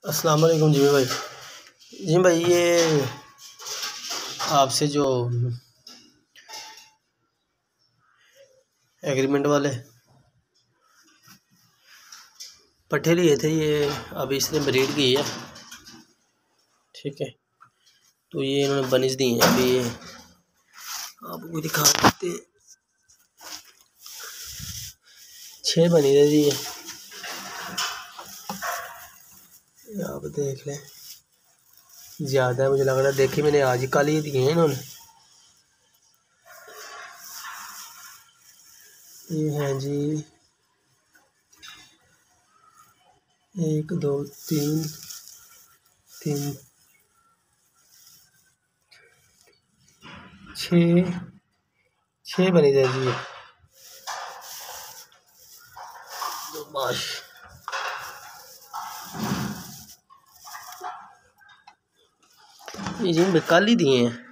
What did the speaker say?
अस्सलाम वालेकुम जिमी भाई। जिमी भाई, ये आपसे जो एग्रीमेंट वाले पट्ठे लिए थे, ये अभी इसने ब्रीड की है, ठीक है। तो ये इन्होंने बनिश दी है, अभी ये आपको दिखा देते हैं। 6 बनी है जी, ये आप देख लें। ज़्यादा है मुझे लग रहा है, देखिए मैंने आज कल ही दिए हैं इन्होंने। ये हैं जी 1 2 3 3 6 बनी है जी। बस ये जी कल ही दिए हैं।